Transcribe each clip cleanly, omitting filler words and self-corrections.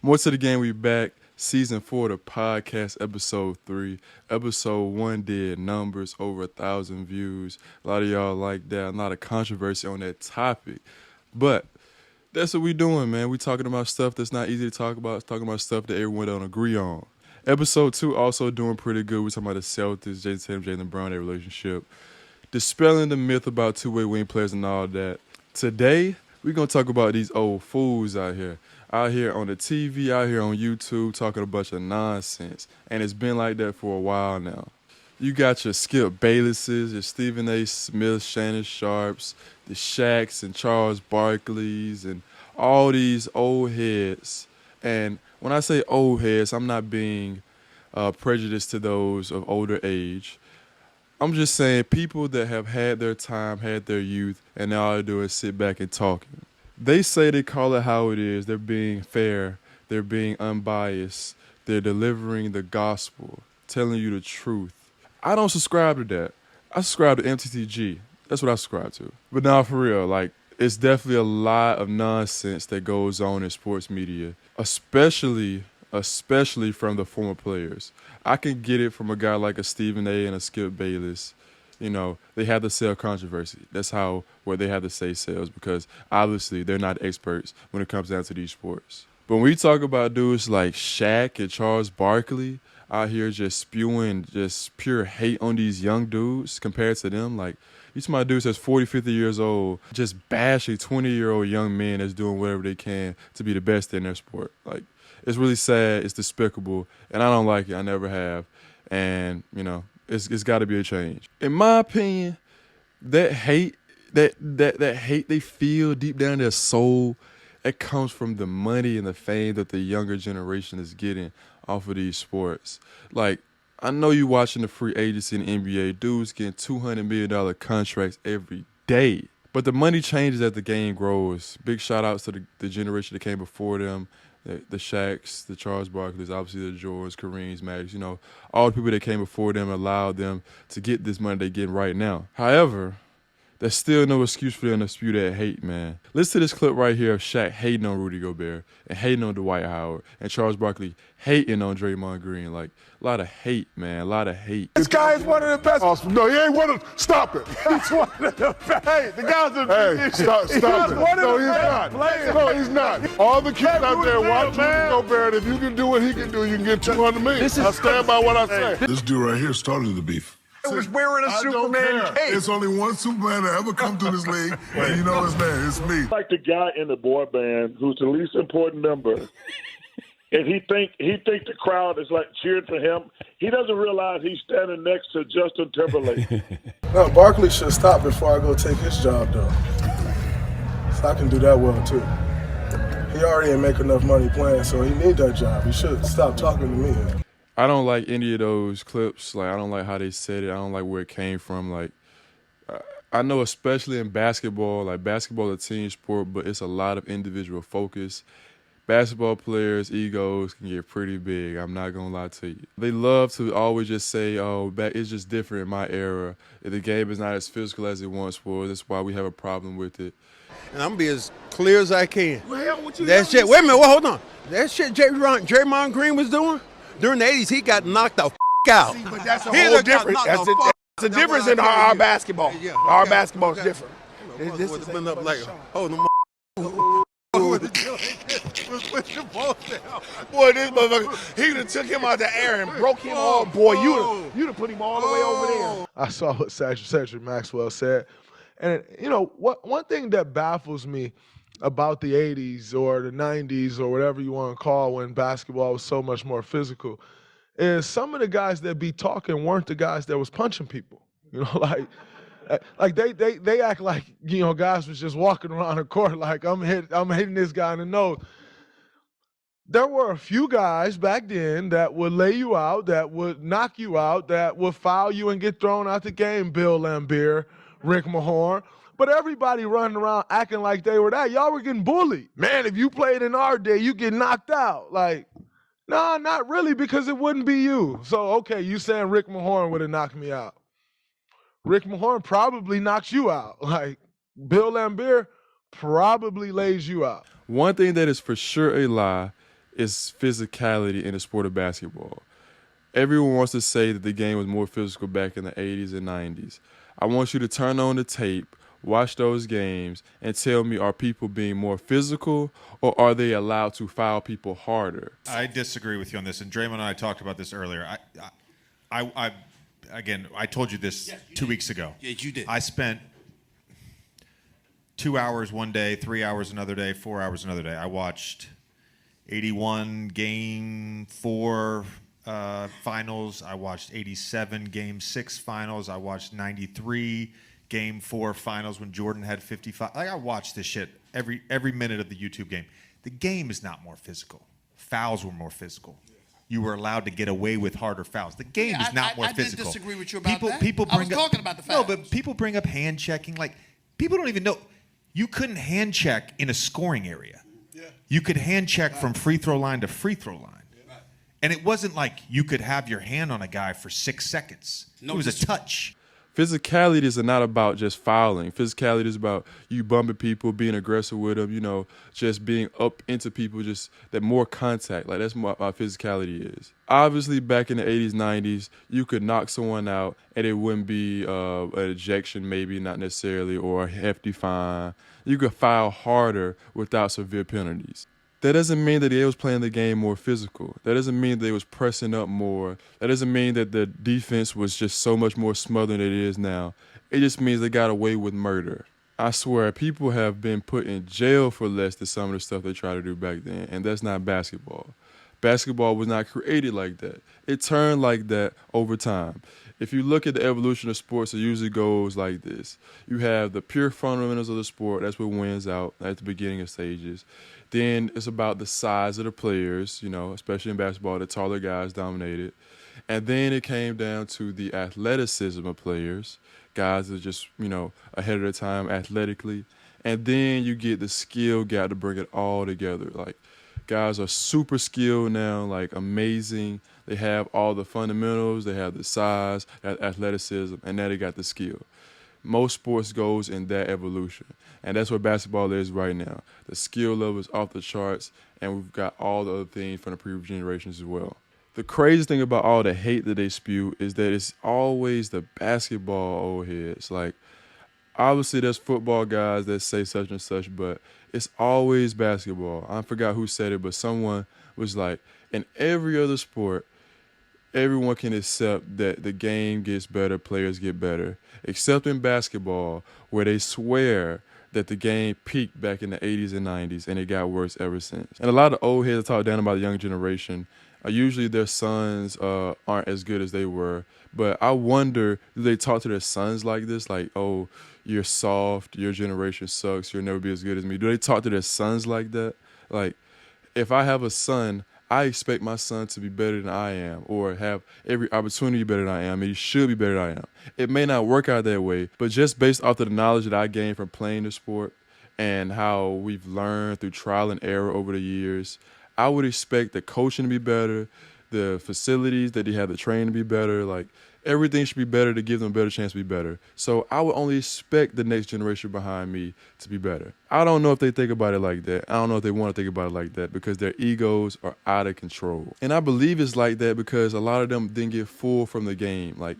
More to the game, we back. Season 4 of the podcast, episode 3. Episode 1 did numbers, over 1,000 views. A lot of y'all like that. A lot of controversy on that topic. But that's what we doing, man. We talking about stuff that's not easy to talk about. It's talking about stuff that everyone don't agree on. Episode 2 also doing pretty good. We talking about the Celtics, Jason Tatum, Jaylen Brown, their relationship. Dispelling the myth about two-way wing players and all that. Today, we're going to talk about these old fools out here on the TV, out here on YouTube, talking a bunch of nonsense. And it's been like that for a while now. You got your Skip Baylesses, your Stephen A. Smith, Shannon Sharps, the Shaqs and Charles Barkleys, and all these old heads. And when I say old heads, I'm not being prejudiced to those of older age. I'm just saying people that have had their time, had their youth, and now all they do is sit back and talk. They say they call it how it is. They're being fair. They're being unbiased. They're delivering the gospel, telling you the truth. I don't subscribe to that. I subscribe to MTTG. That's what I subscribe to. But now for real, like, it's definitely a lot of nonsense that goes on in sports media, especially from the former players. I can get it from a guy like a Stephen A. and a Skip Bayless. You know, they have the sell controversy. That's where they have to say sales, because obviously they're not experts when it comes down to these sports. But when we talk about dudes like Shaq and Charles Barkley out here just spewing just pure hate on these young dudes compared to them, like, these my dudes that's 40, 50 years old, just bashing 20-year-old young men that's doing whatever they can to be the best in their sport. Like, it's really sad. It's despicable. And I don't like it. I never have. And, you know, it's got to be a change. In my opinion, that hate, that hate they feel deep down in their soul, it comes from the money and the fame that the younger generation is getting off of these sports. Like, I know you watching the free agency in the NBA. Dudes getting $200 million contracts every day. But the money changes as the game grows. Big shout-outs to the generation that came before them. The Shaqs, the Charles Barkleys, obviously the Jordans, Kareems, Magics, you know, all the people that came before them allowed them to get this money they're getting right now. However, there's still no excuse for them to spew that hate, man. Listen to this clip right here of Shaq hating on Rudy Gobert and hating on Dwight Howard and Charles Barkley hating on Draymond Green. Like, a lot of hate, man, a lot of hate. This guy is one of the best. Awesome. No, he ain't one of. Stop it. He's one of the best. Hey, the guy's a Hey, stop it. No, he's not. No, he's not. All the kids out there watch Rudy Gobert. If you can do what he can do, you can get $200 million. I stand by what I say. This dude right here started the beef. I was wearing a Superman cape. It's only one Superman that ever come to this league, and you know his name. It's me. Like the guy in the boy band who's the least important member, and he think the crowd is like cheering for him. He doesn't realize he's standing next to Justin Timberlake. No, Barkley should stop before I go take his job, though. So I can do that well, too. He already ain't make enough money playing, so he need that job. He should stop talking to me. I don't like any of those clips. Like, I don't like how they said it. I don't like where it came from. Like, I know especially in basketball, like, basketball is a team sport, but it's a lot of individual focus. Basketball players' egos can get pretty big. I'm not going to lie to you. They love to always just say, oh, it's just different in my era. The game is not as physical as it once was. That's why we have a problem with it. And I'm going to be as clear as I can. Well, That shit, wait a minute, hold on. That shit Draymond Green was doing, during the 80s, he got knocked the out. See, but that's a whole different. That's a difference in our basketball. Yeah, Our basketball is different. This has been up like, oh, no. Boy, this motherfucker, he done took him out the air and broke him all. Boy, you'd have put him all the way over there. I saw what Cedric Maxwell said. And, you know, one thing that baffles me about the 80s or the 90s or whatever you want to call when basketball was so much more physical is some of the guys that be talking weren't the guys that was punching people. You know, like they act like, you know, guys was just walking around the court like I'm hitting this guy in the nose. There were a few guys back then that would lay you out, that would knock you out, that would foul you and get thrown out the game. Bill Laimbeer, Rick Mahorn. But everybody running around acting like they were that. Y'all were getting bullied. Man, if you played in our day, you get knocked out. Like, nah, not really, because it wouldn't be you. So, okay, you saying Rick Mahorn would have knocked me out. Rick Mahorn probably knocks you out. Like, Bill Laimbeer probably lays you out. One thing that is for sure a lie is physicality in the sport of basketball. Everyone wants to say that the game was more physical back in the 80s and 90s. I want you to turn on the tape, watch those games, and tell me, are people being more physical or are they allowed to foul people harder? I disagree with you on this, and Draymond and I talked about this earlier. I told you this 2 weeks ago. Yeah, you did. I spent 2 hours one day, 3 hours another day, 4 hours another day. I watched 81 Game 4 finals. I watched 87 Game 6 finals. I watched 93 Game 4 finals when Jordan had 55. Like, I watched this shit every minute of the YouTube game. The game is not more physical. Fouls were more physical. You were allowed to get away with harder fouls. The game is not more physical. I did disagree with you about that. People I was bring up, talking about the fouls. No, but people bring up hand checking. Like, people don't even know. You couldn't hand check in a scoring area. Yeah. You could hand check from free throw line to free throw line. Yeah. And it wasn't like you could have your hand on a guy for 6 seconds. No, it was a touch. Physicality is not about just fouling. Physicality is about you bumping people, being aggressive with them, just being up into people, just that more contact. Like, that's what my physicality is. Obviously, back in the 80s, 90s, you could knock someone out and it wouldn't be an ejection, maybe, not necessarily, or a hefty fine. You could foul harder without severe penalties. That doesn't mean that they was playing the game more physical. That doesn't mean they was pressing up more. That doesn't mean that the defense was just so much more smothered than it is now. It just means they got away with murder. I swear, people have been put in jail for less than some of the stuff they tried to do back then, and that's not basketball. Basketball was not created like that. It turned like that over time. If you look at the evolution of sports, it usually goes like this. You have the pure fundamentals of the sport. That's what wins out at the beginning of stages. Then it's about the size of the players, especially in basketball, the taller guys dominated. And then it came down to the athleticism of players, guys that are just, ahead of their time athletically. And then you get the skill gap to bring it all together. Like, guys are super skilled now, like amazing. They have all the fundamentals, they have the size, athleticism, and now they got the skill. Most sports goes in that evolution. And that's what basketball is right now. The skill level is off the charts, and we've got all the other things from the previous generations as well. The crazy thing about all the hate that they spew is that it's always the basketball old heads. Like, obviously there's football guys that say such and such, but it's always basketball. I forgot who said it, but someone was like, in every other sport, everyone can accept that the game gets better, players get better, except in basketball, where they swear that the game peaked back in the 80s and 90s, and it got worse ever since. And a lot of old heads talk down about the young generation. Usually their sons aren't as good as they were, but I wonder, do they talk to their sons like this? Like, oh, you're soft, your generation sucks, you'll never be as good as me. Do they talk to their sons like that? Like, if I have a son, I expect my son to be better than I am, or have every opportunity better than I am, and he should be better than I am. It may not work out that way, but just based off of the knowledge that I gained from playing the sport and how we've learned through trial and error over the years, I would expect the coaching to be better, the facilities that they have, the training to be better. Like, everything should be better to give them a better chance to be better. So I would only expect the next generation behind me to be better. I don't know if they think about it like that. I don't know if they want to think about it like that, because their egos are out of control. And I believe it's like that because a lot of them didn't get full from the game. Like,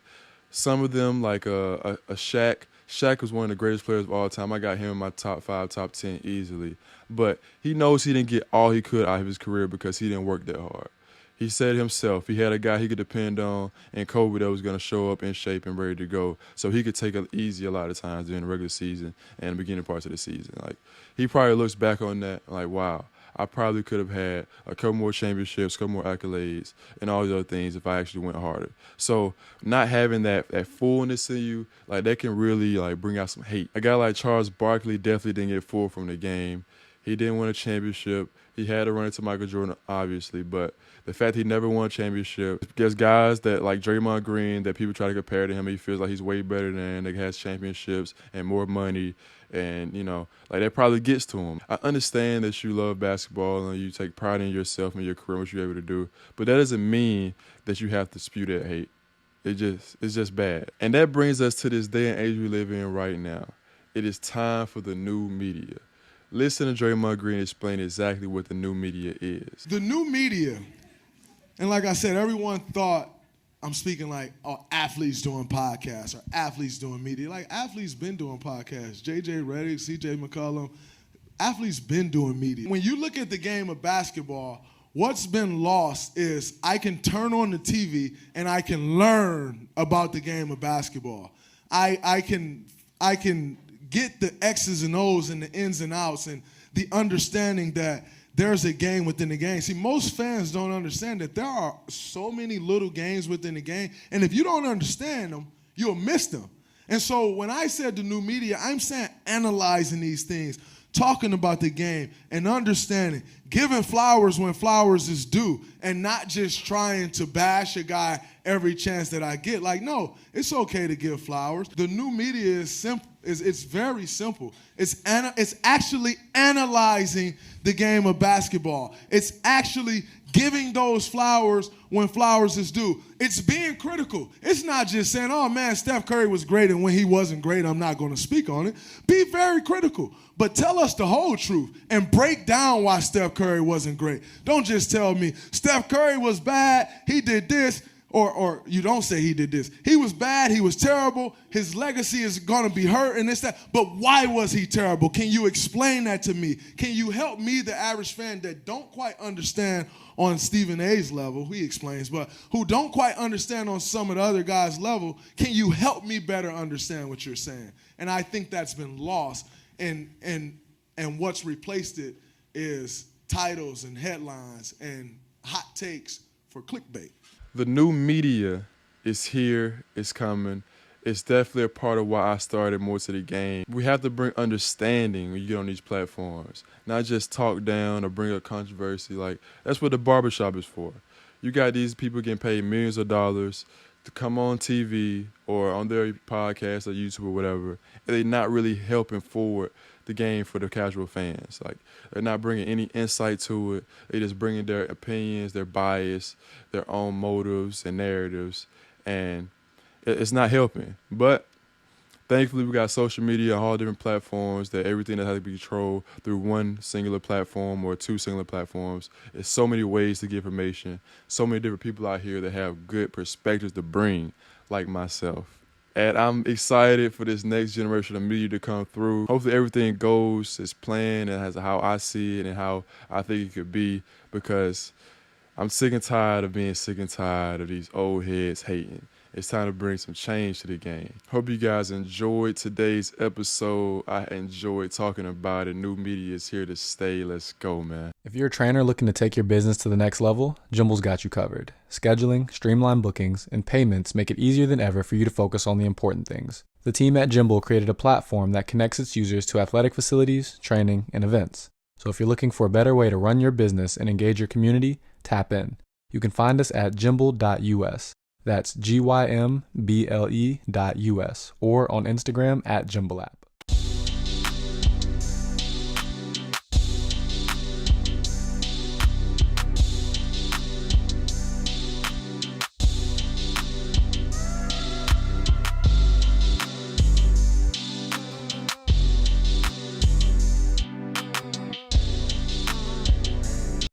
some of them, like a Shaq. Shaq was one of the greatest players of all time. I got him in my top 5, top 10 easily. But he knows he didn't get all he could out of his career because he didn't work that hard. He said himself he had a guy he could depend on in Kobe that was going to show up in shape and ready to go, so he could take it easy a lot of times during the regular season and the beginning parts of the season. Like, he probably looks back on that like, wow, I probably could have had a couple more championships, a couple more accolades, and all these other things if I actually went harder. So not having that fullness in you, like, that can really, like, bring out some hate. A guy like Charles Barkley definitely didn't get full from the game. He didn't win a championship. He had to run into Michael Jordan, obviously, but the fact he never won a championship, there's guys that, like Draymond Green, that people try to compare to him. He feels like he's way better than, that has championships and more money, and, like, that probably gets to him. I understand that you love basketball and you take pride in yourself and your career, what you're able to do, but that doesn't mean that you have to spew that hate. It's just bad. And that brings us to this day and age we live in right now. It is time for the new media. Listen to Draymond Green explain exactly what the new media is. The new media, and like I said, everyone thought I'm speaking like, oh, athletes doing podcasts or athletes doing media. Like, athletes been doing podcasts. J.J. Redick, C.J. McCollum, athletes been doing media. When you look at the game of basketball, what's been lost is I can turn on the TV and I can learn about the game of basketball. I can get the X's and O's and the ins and outs and the understanding that there's a game within the game. See, most fans don't understand that there are so many little games within the game, and if you don't understand them, you'll miss them. And so when I said the new media, I'm saying analyzing these things, talking about the game and understanding, giving flowers when flowers is due, and not just trying to bash a guy every chance that I get. Like, no, it's okay to give flowers. The new media is simple. It's very simple. It's actually analyzing the game of basketball. It's actually giving those flowers when flowers is due. It's being critical. It's not just saying, oh, man, Steph Curry was great, and when he wasn't great, I'm not going to speak on it. Be very critical, but tell us the whole truth and break down why Steph Curry wasn't great. Don't just tell me Steph Curry was bad, he did this, or you don't say he did this. He was bad, he was terrible, his legacy is going to be hurt and this, that. But why was he terrible? Can you explain that to me? Can you help me, the average fan that don't quite understand on Stephen A's level, he explains, but who don't quite understand on some of the other guys' level, can you help me better understand what you're saying? And I think that's been lost, and what's replaced it is titles and headlines and hot takes for clickbait. The new media is here, it's coming. It's definitely a part of why I started more to the game. We have to bring understanding when you get on these platforms, not just talk down or bring up controversy. Like, that's what the barbershop is for. You got these people getting paid millions of dollars to come on TV or on their podcast or YouTube or whatever, and they're not really helping forward the game for the casual fans. Like, they're not bringing any insight to it. They're just bringing their opinions, their bias, their own motives and narratives, and it's not helping. But thankfully, we got social media on all different platforms, that everything that has to be controlled through one singular platform or two singular platforms. There's so many ways to get information, so many different people out here that have good perspectives to bring, like myself. And I'm excited for this next generation of media to come through. Hopefully everything goes as planned and as how I see it and how I think it could be, because I'm sick and tired of being sick and tired of these old heads hating. It's time to bring some change to the game. Hope you guys enjoyed today's episode. I enjoyed talking about it. New media is here to stay. Let's go, man. If you're a trainer looking to take your business to the next level, Jimble's got you covered. Scheduling, streamlined bookings, and payments make it easier than ever for you to focus on the important things. The team at Jimble created a platform that connects its users to athletic facilities, training, and events. So if you're looking for a better way to run your business and engage your community, tap in. You can find us at jimble.us. That's GYMBLE.US, or on Instagram at JimbleApp.